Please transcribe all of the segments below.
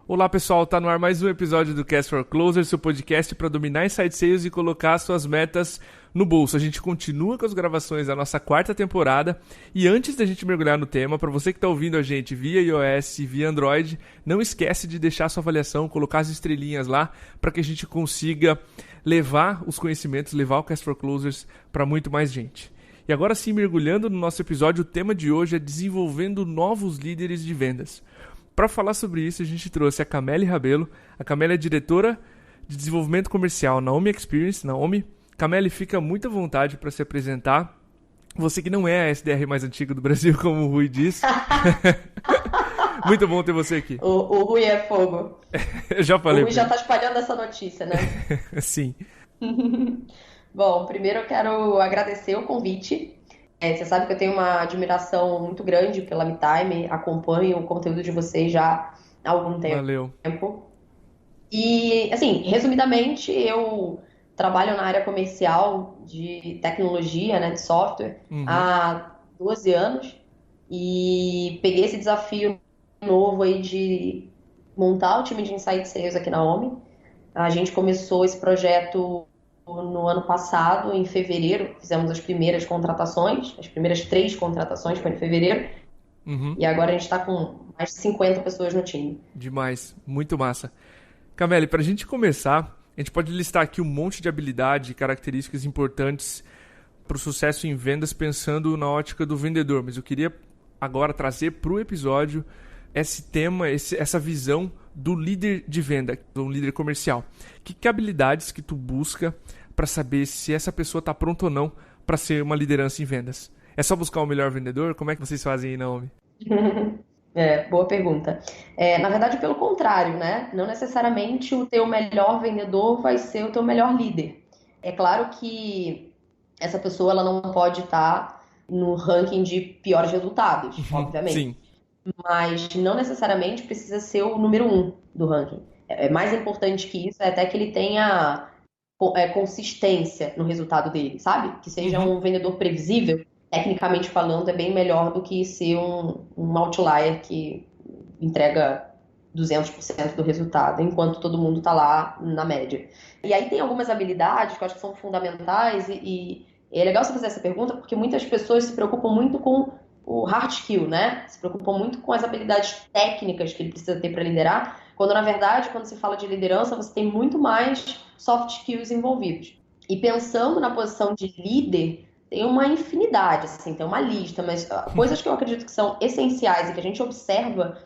Olá pessoal, tá no ar mais um episódio do Cast for Closer, seu podcast para dominar inside sales e colocar suas metas no bolso. A gente continua com as gravações da nossa quarta temporada e antes da gente mergulhar no tema, para você que está ouvindo a gente via iOS e via Android, não esquece de deixar sua avaliação, colocar as estrelinhas lá para que a gente consiga levar os conhecimentos, levar o Cast for Closers para muito mais gente. E agora sim, mergulhando no nosso episódio, o tema de hoje é desenvolvendo novos líderes de vendas. Para falar sobre isso, a gente trouxe a Cameli Rabelo. A Cameli é diretora de desenvolvimento comercial na Naomi Experience. Naomi, Cameli, fica muito à vontade para se apresentar. Você que não é a SDR mais antiga do Brasil, como o Rui disse. Muito bom ter você aqui. O Rui é fogo. Eu já falei. O Rui já está espalhando essa notícia, né? Sim. Bom, primeiro eu quero agradecer o convite. Você sabe que eu tenho uma admiração muito grande pela MeTime, acompanho o conteúdo de vocês já há algum tempo. Valeu. E, assim, resumidamente, eu trabalho na área comercial de tecnologia, né, de software, há 12 anos e peguei esse desafio novo aí de montar o time de Inside Sales aqui na Naomi. A gente começou esse projeto no ano passado, em fevereiro, fizemos as primeiras contratações, as primeiras 3 contratações foi em fevereiro, e agora a gente está com mais de 50 pessoas no time. Demais, muito massa. Cameli, para a gente começar, a gente pode listar aqui um monte de habilidade e características importantes para o sucesso em vendas, pensando na ótica do vendedor, mas eu queria agora trazer para o episódio esse tema, essa visão do líder de venda, do líder comercial. Que habilidades que tu busca para saber se essa pessoa está pronta ou não para ser uma liderança em vendas? É só buscar o melhor vendedor? Como é que vocês fazem aí, Naomi? Boa pergunta. Na verdade, pelo contrário, né? Não necessariamente o teu melhor vendedor vai ser o teu melhor líder. É claro que essa pessoa ela não pode estar no ranking de piores resultados, obviamente. Sim. Mas não necessariamente precisa ser o número 1 do ranking. Mais importante que isso é até que ele tenha consistência no resultado dele, sabe? Que seja um vendedor previsível, tecnicamente falando, é bem melhor do que ser um outlier que entrega 200% do resultado, enquanto todo mundo está lá na média. E aí tem algumas habilidades que eu acho que são fundamentais e é legal você fazer essa pergunta porque muitas pessoas se preocupam muito com o hard skill, né? Se preocupam muito com as habilidades técnicas que ele precisa ter para liderar, quando na verdade, quando se fala de liderança, você tem muito mais soft skills envolvidos. E pensando na posição de líder, tem uma infinidade, assim, tem uma lista, mas coisas que eu acredito que são essenciais e que a gente observa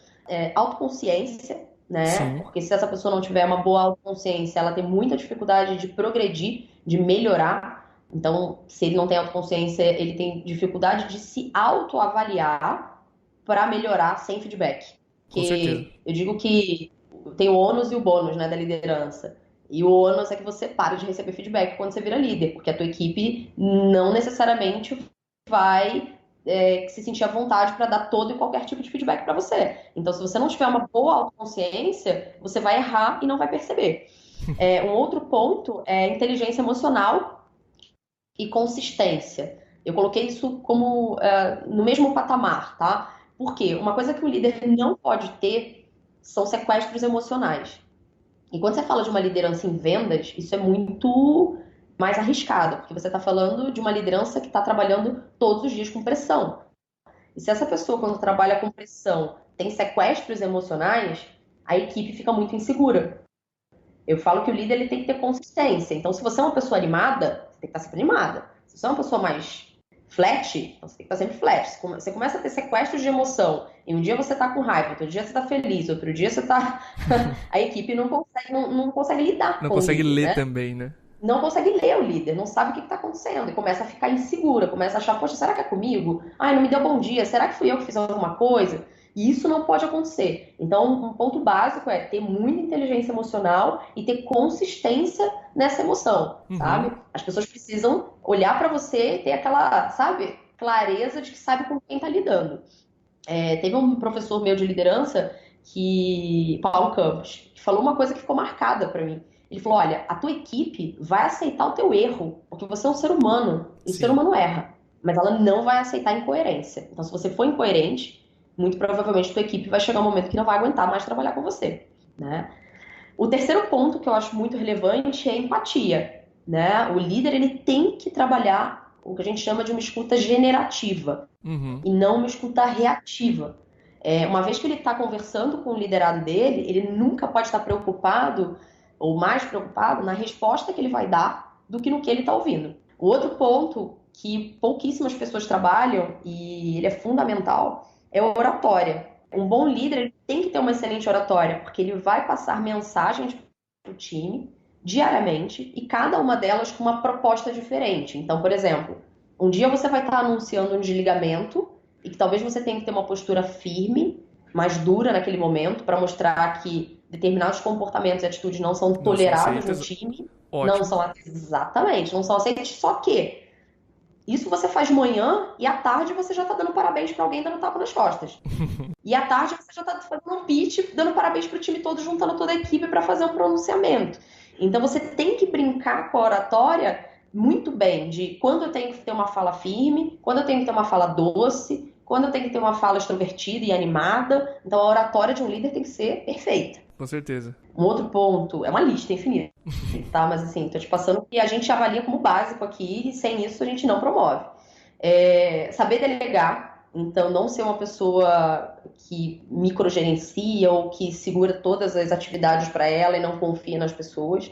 autoconsciência, né? Sim. Porque se essa pessoa não tiver uma boa autoconsciência, ela tem muita dificuldade de progredir, de melhorar. Então, se ele não tem autoconsciência, ele tem dificuldade de se autoavaliar para melhorar sem feedback. Com certeza. Eu digo que tem o ônus e o bônus, né, da liderança. E o ônus é que você para de receber feedback quando você vira líder, porque a tua equipe não necessariamente vai se sentir à vontade para dar todo e qualquer tipo de feedback para você. Então, se você não tiver uma boa autoconsciência, você vai errar e não vai perceber. Um outro ponto é inteligência emocional e consistência. Eu coloquei isso como no mesmo patamar, tá? Porque uma coisa que o líder não pode ter são sequestros emocionais. E quando você fala de uma liderança em vendas, isso é muito mais arriscado, porque você está falando de uma liderança que está trabalhando todos os dias com pressão. E se essa pessoa, quando trabalha com pressão, tem sequestros emocionais, a equipe fica muito insegura. Eu falo que o líder ele tem que ter consistência. Então, se você é uma pessoa animada, você tem que estar sempre animada. Se você é uma pessoa mais flat, então você tem que estar sempre flat. Você começa a ter sequestros de emoção. E um dia você está com raiva, outro dia você está feliz, outro dia você está... A equipe não consegue lidar com Não consegue isso, ler né? também, né? Não consegue ler o líder, não sabe o que está acontecendo. E começa a ficar insegura, começa a achar, poxa, será que é comigo? Ai, não me deu bom dia, será que fui eu que fiz alguma coisa? E isso não pode acontecer. Então, um ponto básico é ter muita inteligência emocional e ter consistência nessa emoção, sabe? As pessoas precisam olhar para você e ter aquela, sabe, clareza de que sabe com quem está lidando. Teve um professor meu de liderança, Paulo Campos, que falou uma coisa que ficou marcada para mim. Ele falou, olha, a tua equipe vai aceitar o teu erro, porque você é um ser humano, e o ser humano erra, mas ela não vai aceitar incoerência. Então, se você for incoerente, muito provavelmente tua equipe vai chegar um momento que não vai aguentar mais trabalhar com você. né? O terceiro ponto que eu acho muito relevante é a empatia, né? O líder ele tem que trabalhar o que a gente chama de uma escuta generativa Uhum. e não uma escuta reativa. Uma vez que ele está conversando com o liderado dele, ele nunca pode estar preocupado ou mais preocupado na resposta que ele vai dar do que no que ele está ouvindo. O outro ponto que pouquíssimas pessoas trabalham e ele é fundamental é a oratória. Um bom líder ele tem que ter uma excelente oratória, porque ele vai passar mensagens para o time diariamente e cada uma delas com uma proposta diferente. Então, por exemplo, um dia você vai estar anunciando um desligamento e que talvez você tenha que ter uma postura firme, mais dura naquele momento, para mostrar que determinados comportamentos e atitudes não são Não são tolerados no aceitas. time, não Ótimo. são exatamente, não são aceitos, só que isso você faz de manhã e à tarde você já está dando parabéns para alguém dando tapa nas costas. E à tarde você já está fazendo um pitch, dando parabéns para o time todo, juntando toda a equipe para fazer um pronunciamento. Então você tem que brincar com a oratória muito bem, de quando eu tenho que ter uma fala firme, quando eu tenho que ter uma fala doce, quando eu tenho que ter uma fala extrovertida e animada. Então a oratória de um líder tem que ser perfeita. Com certeza. Um outro ponto, é uma lista infinita, tá? Mas assim, tô te passando que a gente avalia como básico aqui e sem isso a gente não promove. Saber delegar, então não ser uma pessoa que microgerencia ou que segura todas as atividades para ela e não confia nas pessoas.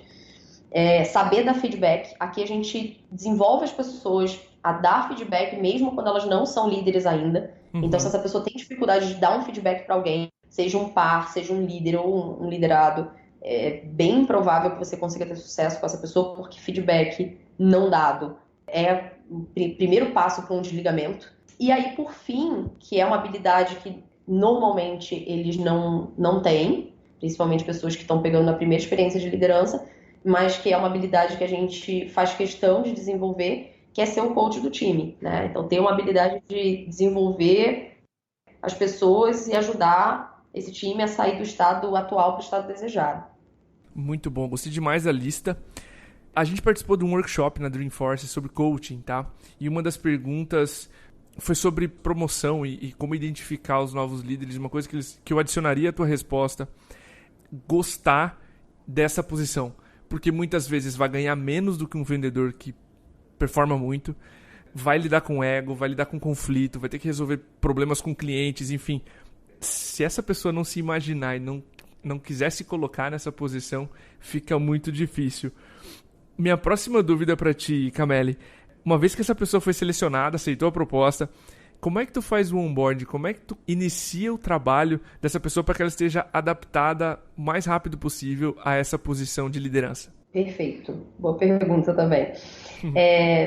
Saber dar feedback, aqui a gente desenvolve as pessoas a dar feedback mesmo quando elas não são líderes ainda. Então se Uhum. essa pessoa tem dificuldade de dar um feedback para alguém, seja um par, seja um líder ou um liderado, é bem improvável que você consiga ter sucesso com essa pessoa, porque feedback não dado é o primeiro passo para um desligamento. E aí, por fim, que é uma habilidade que normalmente eles não têm, principalmente pessoas que estão pegando na primeira experiência de liderança, mas que é uma habilidade que a gente faz questão de desenvolver, que é ser o coach do time, né? Então, ter uma habilidade de desenvolver as pessoas e ajudar esse time a sair do estado atual para o estado desejado. Muito bom. Gostei demais da lista. A gente participou de um workshop na Dreamforce sobre coaching, tá? E uma das perguntas foi sobre promoção e como identificar os novos líderes. Uma coisa que eu adicionaria à tua resposta: gostar dessa posição. Porque muitas vezes vai ganhar menos do que um vendedor que performa muito, vai lidar com ego, vai lidar com conflito, vai ter que resolver problemas com clientes, enfim. Se essa pessoa não se imaginar e não quiser se colocar nessa posição, fica muito difícil. Minha próxima dúvida para ti, Camille, uma vez que essa pessoa foi selecionada, aceitou a proposta, como é que tu faz o onboard? Como é que tu inicia o trabalho dessa pessoa para que ela esteja adaptada o mais rápido possível a essa posição de liderança? Perfeito. Boa pergunta também.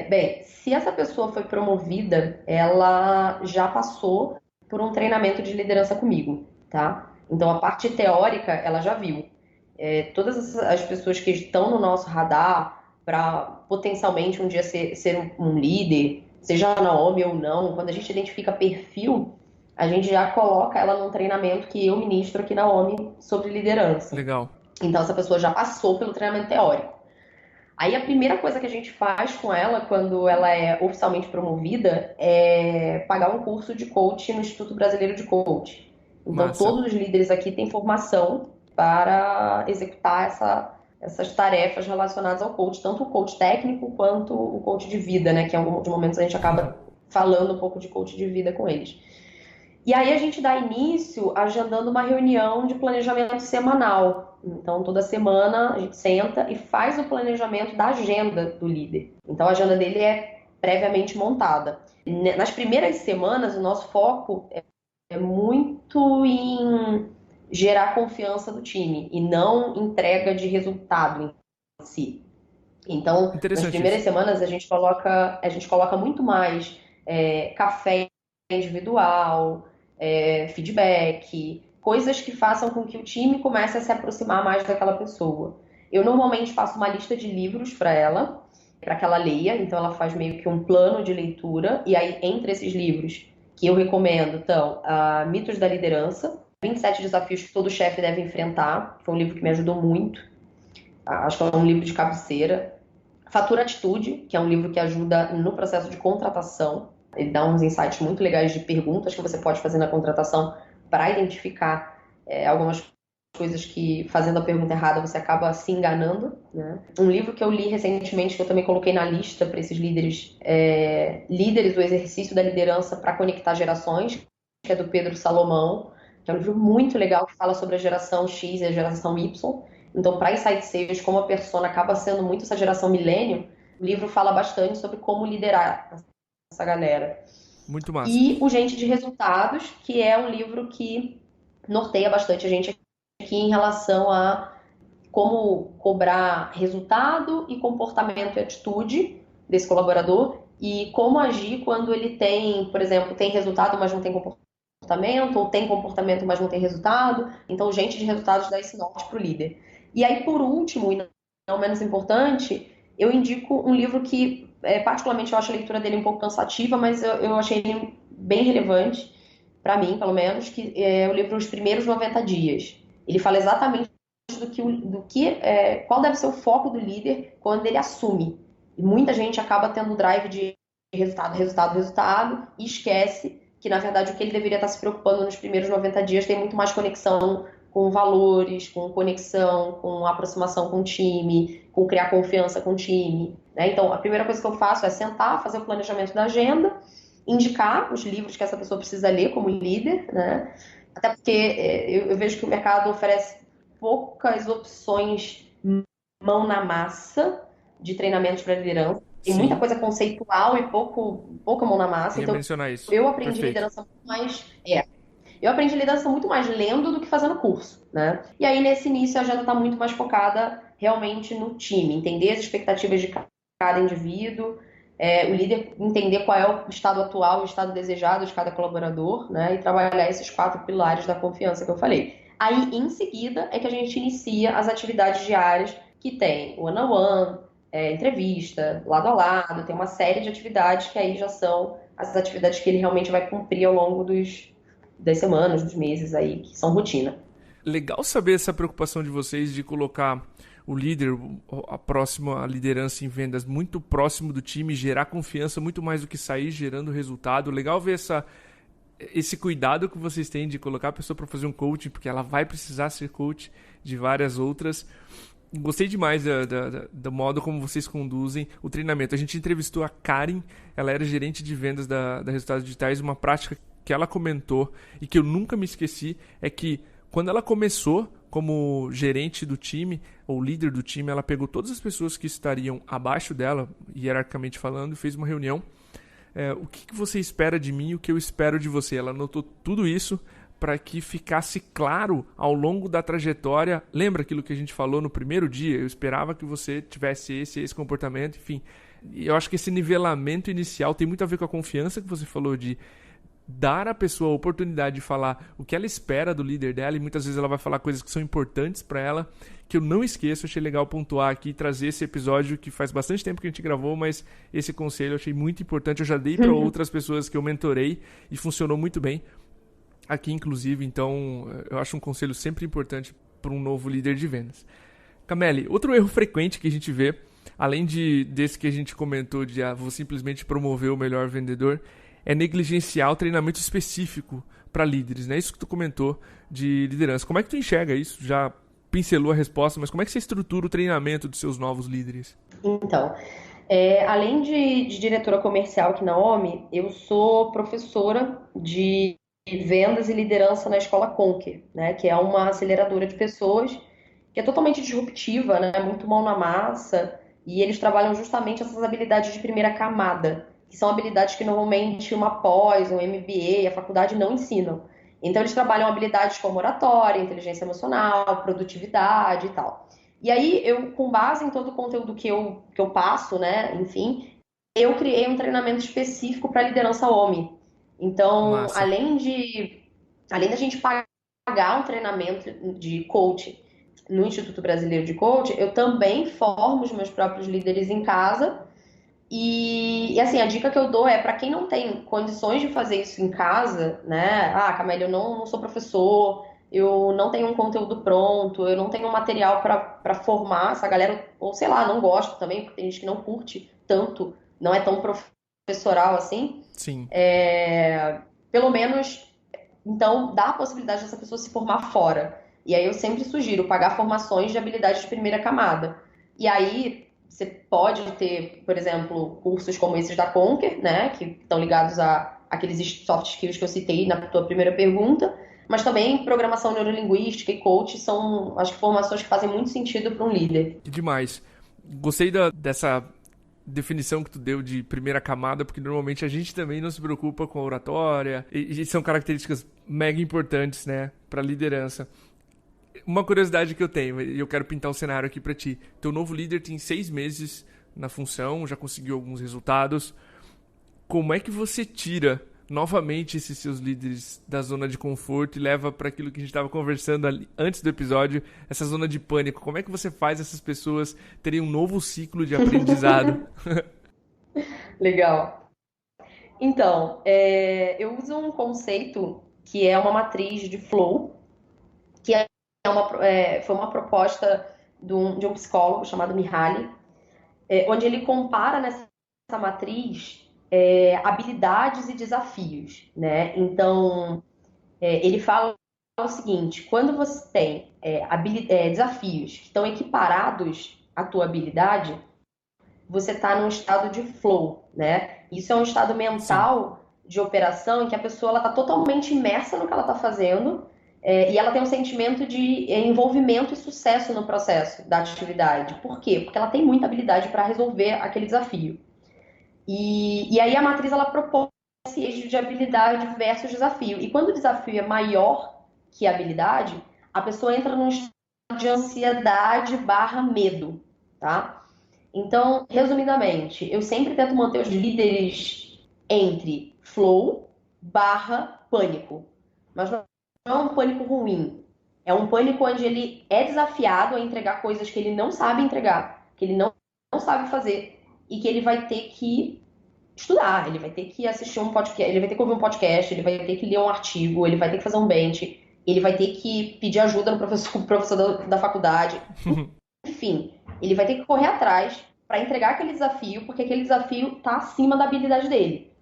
Bem, se essa pessoa foi promovida, ela já passou por um treinamento de liderança comigo, tá? Então a parte teórica ela já viu. Todas as pessoas que estão no nosso radar para potencialmente um dia ser um líder, seja na Naomi ou não, quando a gente identifica perfil, a gente já coloca ela num treinamento que eu ministro aqui na OMI sobre liderança. Legal. Então essa pessoa já passou pelo treinamento teórico. Aí a primeira coisa que a gente faz com ela, quando ela é oficialmente promovida, é pagar um curso de coach no Instituto Brasileiro de Coach. Então Massa. todos os líderes aqui têm formação para executar essas tarefas relacionadas ao coach, tanto o coach técnico quanto o coach de vida, né? Que em alguns momentos a gente acaba falando um pouco de coach de vida com eles. E aí a gente dá início agendando uma reunião de planejamento semanal. Então, toda semana a gente senta e faz o planejamento da agenda do líder. Então, a agenda dele é previamente montada. Nas primeiras semanas, o nosso foco é muito em gerar confiança do time e não entrega de resultado em si. Então, nas Interessante primeiras isso. semanas a gente coloca muito mais café individual, feedback, coisas que façam com que o time comece a se aproximar mais daquela pessoa. Eu normalmente faço uma lista de livros para ela, para que ela leia, então ela faz meio que um plano de leitura, e aí entre esses livros que eu recomendo, então, Mitos da Liderança, 27 desafios que todo chefe deve enfrentar, foi um livro que me ajudou muito, acho que é um livro de cabeceira. Fatura Atitude, que é um livro que ajuda no processo de contratação. Ele dá uns insights muito legais de perguntas que você pode fazer na contratação para identificar algumas coisas que, fazendo a pergunta errada, você acaba se enganando, né? Um livro que eu li recentemente, que eu também coloquei na lista para esses líderes, Líderes, o Exercício da Liderança para Conectar Gerações, que é do Pedro Salomão, que é um livro muito legal que fala sobre a geração X e a geração Y. Então, para Insight Sales, como a persona acaba sendo muito essa geração milênio, o livro fala bastante sobre como liderar essa galera. Muito massa. E O Gente de Resultados, que é um livro que norteia bastante a gente aqui em relação a como cobrar resultado e comportamento e atitude desse colaborador e como agir quando ele tem, por exemplo, tem resultado, mas não tem comportamento, ou tem comportamento, mas não tem resultado. Então, Gente de Resultados dá esse norte para o líder. E aí, por último, e não menos importante, eu indico um livro que, particularmente, eu acho a leitura dele um pouco cansativa, mas eu achei ele bem relevante, para mim, pelo menos, que é o livro Os Primeiros 90 Dias. Ele fala exatamente qual deve ser o foco do líder quando ele assume. E muita gente acaba tendo o drive de resultado, resultado, resultado, e esquece que, na verdade, o que ele deveria estar se preocupando nos primeiros 90 dias tem muito mais conexão com valores, com conexão, com aproximação com o time, com criar confiança com o time, né? Então, a primeira coisa que eu faço é sentar, fazer o planejamento da agenda, indicar os livros que essa pessoa precisa ler como líder, né? Até porque eu vejo que o mercado oferece poucas opções mão na massa de treinamentos para liderança. Tem muita Sim, coisa conceitual e pouca mão na massa. ia Então, mencionar isso. eu aprendi Perfeito. liderança muito mais. Eu aprendi liderança muito mais lendo do que fazendo curso, né? E aí, nesse início, a agenda está muito mais focada realmente no time, entender as expectativas de cada indivíduo, o líder entender qual é o estado atual, o estado desejado de cada colaborador, né? E trabalhar esses 4 pilares da confiança que eu falei. Aí, em seguida, é que a gente inicia as atividades diárias que tem o one-on-one, entrevista, lado a lado, tem uma série de atividades que aí já são as atividades que ele realmente vai cumprir ao longo das semanas, dos meses aí, que são rotina. Legal saber essa preocupação de vocês de colocar o líder, a próxima liderança em vendas muito próximo do time, gerar confiança muito mais do que sair gerando resultado. Legal ver esse cuidado que vocês têm de colocar a pessoa para fazer um coaching, porque ela vai precisar ser coach de várias outras. Gostei demais do modo como vocês conduzem o treinamento. A gente entrevistou a Karen, ela era gerente de vendas da Resultados Digitais. Uma prática que ela comentou e que eu nunca me esqueci é que quando ela começou como gerente do time, ou líder do time, ela pegou todas as pessoas que estariam abaixo dela, hierarquicamente falando, e fez uma reunião. O que você espera de mim e o que eu espero de você? Ela anotou tudo isso para que ficasse claro ao longo da trajetória. Lembra aquilo que a gente falou no primeiro dia? Eu esperava que você tivesse esse comportamento, enfim. E eu acho que esse nivelamento inicial tem muito a ver com a confiança que você falou de dar à pessoa a oportunidade de falar o que ela espera do líder dela, e muitas vezes ela vai falar coisas que são importantes para ela, que eu não esqueço. Achei legal pontuar aqui e trazer esse episódio que faz bastante tempo que a gente gravou, mas esse conselho eu achei muito importante. Eu já dei para outras pessoas que eu mentorei e funcionou muito bem aqui, inclusive. Então eu acho um conselho sempre importante para um novo líder de vendas. Cameli, outro erro frequente que a gente vê, além desse que a gente comentou de vou simplesmente promover o melhor vendedor, é negligenciar o treinamento específico para líderes, né? Isso que tu comentou de liderança. Como é que tu enxerga isso? Já pincelou a resposta, mas como é que você estrutura o treinamento dos seus novos líderes? Então, além de diretora comercial aqui na OMI, eu sou professora de vendas e liderança na Escola Conquer, né? Que é uma aceleradora de pessoas que é totalmente disruptiva, né? Muito mão na massa, e eles trabalham justamente essas habilidades de primeira camada, que são habilidades que normalmente uma pós, um MBA, a faculdade não ensinam. Então, eles trabalham habilidades como oratória, inteligência emocional, produtividade e tal. E aí, com base em todo o conteúdo que eu passo, né, enfim, eu criei um treinamento específico para liderança OMI. Então, Massa. além da gente pagar um treinamento de coach no Instituto Brasileiro de Coach, eu também formo os meus próprios líderes em casa. E assim, a dica que eu dou é para quem não tem condições de fazer isso em casa, né? Camila, eu não sou professor, eu não tenho um conteúdo pronto, eu não tenho um material para formar essa galera, ou sei lá, não gosto também, porque tem gente que não curte tanto, não é tão professoral assim. Sim. Pelo menos, então, dá a possibilidade dessa pessoa se formar fora. E aí eu sempre sugiro pagar formações de habilidade de primeira camada. E aí você pode ter, por exemplo, cursos como esses da Conquer, né, que estão ligados a aqueles soft skills que eu citei na tua primeira pergunta, mas também programação neurolinguística e coach são, acho que, formações que fazem muito sentido para um líder. Que demais. Gostei dessa definição que tu deu de primeira camada, porque normalmente a gente também não se preocupa com a oratória, e são características mega importantes, né, para liderança. Uma curiosidade que eu tenho, e eu quero pintar um cenário aqui para ti. Teu novo líder tem 6 meses na função, já conseguiu alguns resultados. Como é que você tira novamente esses seus líderes da zona de conforto e leva para aquilo que a gente estava conversando ali, antes do episódio, essa zona de pânico? Como é que você faz essas pessoas terem um novo ciclo de aprendizado? Legal. Então, eu uso um conceito que é uma matriz de flow, que foi uma proposta de um psicólogo chamado Mihaly, onde ele compara nessa matriz habilidades e desafios, né? Então, ele fala o seguinte: quando você tem desafios que estão equiparados à tua habilidade, você está num estado de flow, né? Isso é um estado Sim, mental de operação em que a pessoa está totalmente imersa no que ela está fazendo, e ela tem um sentimento de envolvimento e sucesso no processo da atividade. Por quê? Porque ela tem muita habilidade para resolver aquele desafio. E aí a matriz ela propõe esse eixo de habilidade versus desafio. E quando o desafio é maior que a habilidade, a pessoa entra num estado de ansiedade barra medo, tá? Então, resumidamente, eu sempre tento manter os líderes entre flow barra pânico. Mas não é um pânico ruim. É um pânico onde ele é desafiado a entregar coisas que ele não sabe entregar, que ele não sabe fazer, e que ele vai ter que estudar, ele vai ter que assistir um podcast, ele vai ter que ouvir um podcast, ele vai ter que ler um artigo, ele vai ter que fazer um bench, ele vai ter que pedir ajuda no professor da faculdade. Enfim, ele vai ter que correr atrás para entregar aquele desafio, porque aquele desafio está acima da habilidade dele.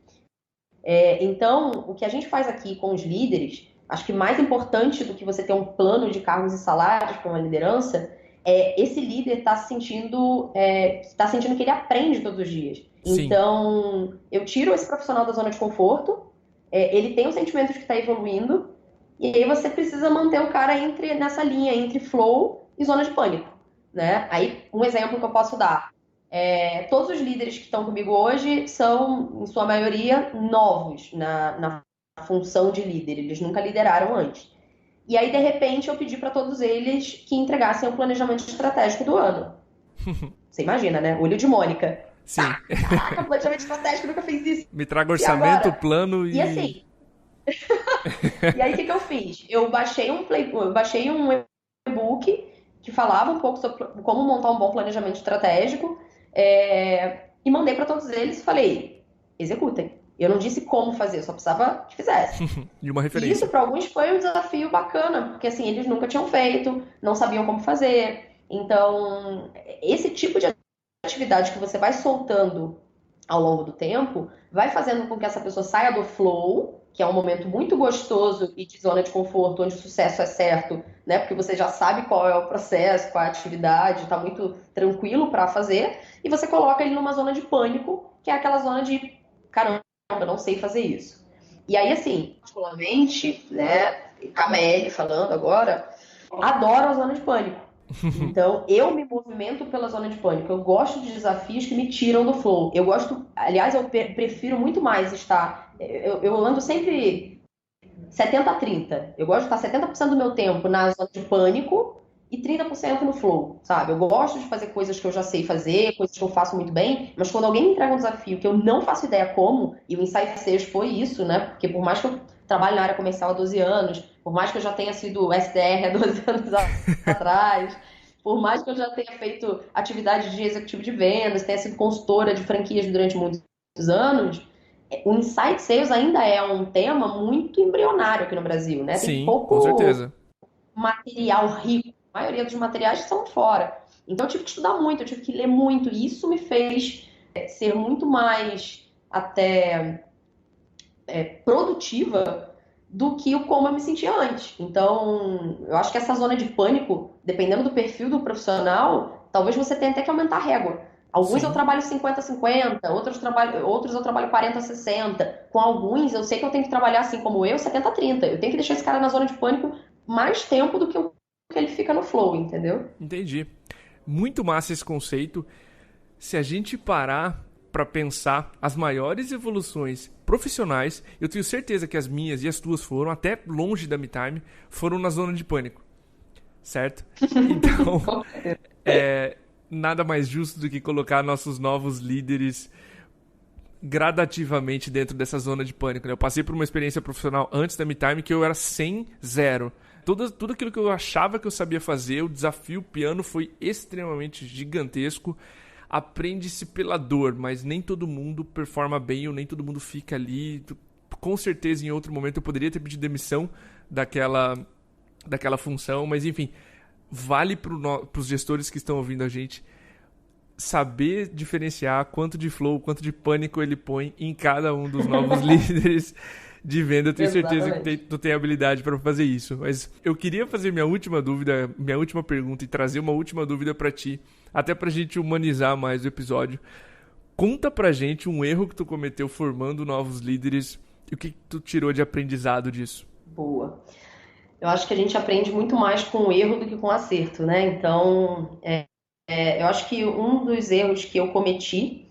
Então, o que a gente faz aqui com os líderes, acho que mais importante do que você ter um plano de cargos e salários para uma liderança, é esse líder tá sentindo que ele aprende todos os dias. sim. Então, eu tiro esse profissional da zona de conforto, ele tem o sentimento de que está evoluindo, e aí você precisa manter o cara nessa linha entre flow e zona de pânico, né? Aí, um exemplo que eu posso dar. Todos os líderes que estão comigo hoje são, em sua maioria, novos na função de líder. Eles nunca lideraram antes. E aí, de repente, eu pedi para todos eles que entregassem o planejamento estratégico do ano. Você imagina, né? Olho de Mônica. Sim. Tá, caraca, planejamento estratégico, nunca fez isso. Me traga E orçamento, agora? plano E e. assim, e aí o que eu fiz? Eu baixei um e-book que falava um pouco sobre como montar um bom planejamento estratégico, e mandei para todos eles e falei, executem. Eu não disse como fazer, eu só precisava que fizesse. E uma E isso referência. para alguns foi um desafio bacana, porque assim, eles nunca tinham feito, não sabiam como fazer. Então, esse tipo de atividade que você vai soltando ao longo do tempo, vai fazendo com que essa pessoa saia do flow, que é um momento muito gostoso e de zona de conforto, onde o sucesso é certo, né? Porque você já sabe qual é o processo, qual é a atividade, está muito tranquilo para fazer, e você coloca ele numa zona de pânico, que é aquela zona de caramba, eu não sei fazer isso. E aí, assim, particularmente, né, Camille falando agora, adoro a zona de pânico. Então, eu me movimento pela zona de pânico. Eu gosto de desafios que me tiram do flow. Eu gosto, aliás, eu prefiro muito mais estar. Eu ando sempre 70-30. Eu gosto de estar 70% do meu tempo na zona de pânico e 30% no flow, sabe? Eu gosto de fazer coisas que eu já sei fazer, coisas que eu faço muito bem, mas quando alguém me entrega um desafio que eu não faço ideia como, e o Insight Sales foi isso, né? Porque por mais que eu trabalhe na área comercial há 12 anos, por mais que eu já tenha sido SDR há 12 anos atrás, por mais que eu já tenha feito atividade de executivo de vendas, tenha sido consultora de franquias durante muitos anos, o Insight Sales ainda é um tema muito embrionário aqui no Brasil, né? Tem Sim, com pouco certeza. material rico. A maioria dos materiais estão fora. Então eu tive que estudar muito, eu tive que ler muito. E isso me fez ser muito mais até produtiva do que o como eu me sentia antes. Então, eu acho que essa zona de pânico, dependendo do perfil do profissional, talvez você tenha até que aumentar a régua. Alguns eu Sim, trabalho 50-50, outros eu trabalho 40-60. Com alguns, eu sei que eu tenho que trabalhar, assim como eu, 70-30. Eu tenho que deixar esse cara na zona de pânico mais tempo do que o que ele fica no flow, entendeu? entendi. Muito massa esse conceito. Se a gente parar para pensar as maiores evoluções profissionais, eu tenho certeza que as minhas e as tuas foram, até longe da MeTime, foram na zona de pânico, certo? Então, é nada mais justo do que colocar nossos novos líderes gradativamente dentro dessa zona de pânico, né? Eu passei por uma experiência profissional antes da MeTime que eu era 100, zero. Tudo aquilo que eu achava que eu sabia fazer, o desafio piano foi extremamente gigantesco. Aprende-se pela dor, mas nem todo mundo performa bem ou nem todo mundo fica ali. Com certeza, em outro momento, eu poderia ter pedido demissão daquela função, mas enfim, vale para os gestores que estão ouvindo a gente saber diferenciar quanto de flow, quanto de pânico ele põe em cada um dos novos líderes de venda. Eu tenho certeza que tu tem habilidade para fazer isso. Mas eu queria fazer minha última pergunta e trazer uma última dúvida para ti, até pra gente humanizar mais o episódio. Conta pra gente um erro que tu cometeu formando novos líderes e o que tu tirou de aprendizado disso. Boa. Eu acho que a gente aprende muito mais com o erro do que com o acerto, né? Então, eu acho que um dos erros que eu cometi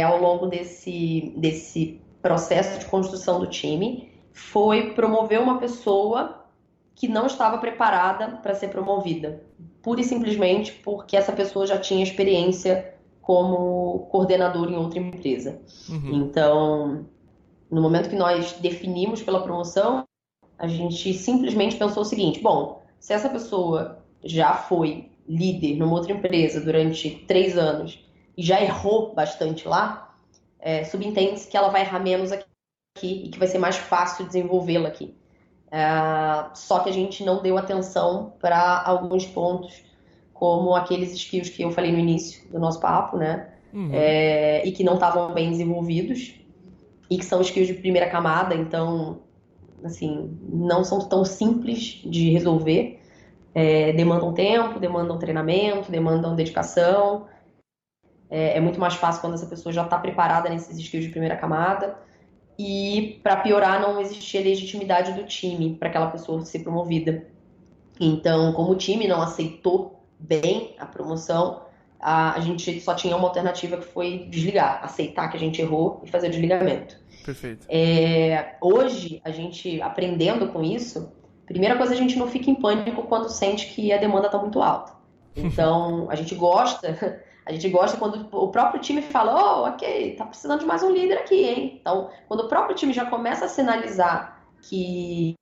ao longo desse processo de construção do time foi promover uma pessoa que não estava preparada para ser promovida, pura e simplesmente porque essa pessoa já tinha experiência como coordenador em outra empresa. Uhum. Então, no momento que nós definimos pela promoção, a gente simplesmente pensou o seguinte: bom, se essa pessoa já foi líder numa outra empresa durante 3 anos e já errou bastante lá, subentende-se que ela vai errar menos aqui e que vai ser mais fácil desenvolvê-la aqui. Só que a gente não deu atenção para alguns pontos, como aqueles skills que eu falei no início do nosso papo, né? Uhum. E que não estavam bem desenvolvidos e que são skills de primeira camada, então, assim, não são tão simples de resolver. Demandam tempo, demandam treinamento, demandam dedicação. É muito mais fácil quando essa pessoa já está preparada nesses skills de primeira camada. E, para piorar, não existia legitimidade do time para aquela pessoa ser promovida. Então, como o time não aceitou bem a promoção, a gente só tinha uma alternativa, que foi desligar, aceitar que a gente errou e fazer o desligamento. Perfeito. Hoje, a gente aprendendo com isso, primeira coisa, a gente não fica em pânico quando sente que a demanda está muito alta. Então, a gente gosta quando o próprio time fala: oh, ok, tá precisando de mais um líder aqui, hein? Então, quando o próprio time já começa a sinalizar que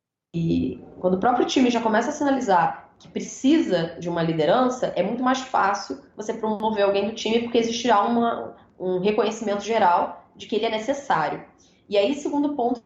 precisa de uma liderança, é muito mais fácil você promover alguém do time, porque existirá um reconhecimento geral de que ele é necessário. E aí, segundo ponto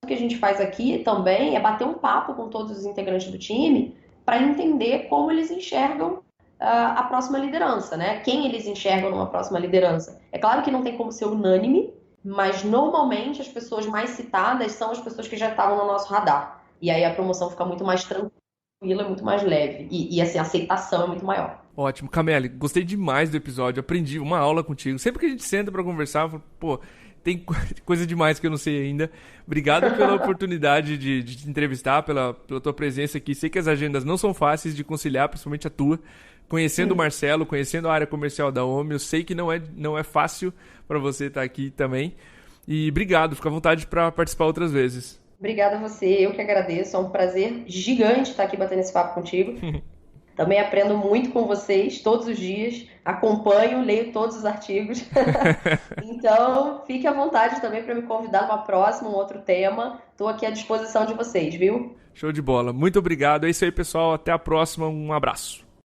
que a gente faz aqui também é bater um papo com todos os integrantes do time para entender como eles enxergam a próxima liderança, né? Quem eles enxergam numa próxima liderança. É claro que não tem como ser unânime, mas normalmente as pessoas mais citadas são as pessoas que já estavam no nosso radar. E aí a promoção fica muito mais tranquila, muito mais leve. E assim, a aceitação é muito maior. Ótimo. Camille, gostei demais do episódio, aprendi uma aula contigo. Sempre que a gente senta pra conversar, eu falo, pô, tem coisa demais que eu não sei ainda. Obrigado pela oportunidade de te entrevistar, pela tua presença aqui. Sei que as agendas não são fáceis de conciliar, principalmente a tua. Conhecendo o Marcelo, conhecendo a área comercial da OMI, eu sei que não é fácil para você estar aqui também. E obrigado, fica à vontade para participar outras vezes. Obrigada a você, eu que agradeço. É um prazer gigante estar aqui batendo esse papo contigo. Também aprendo muito com vocês todos os dias, acompanho, leio todos os artigos. Então, fique à vontade também para me convidar numa próxima, um outro tema. Estou aqui à disposição de vocês, viu? Show de bola. Muito obrigado. É isso aí, pessoal. Até a próxima. Um abraço.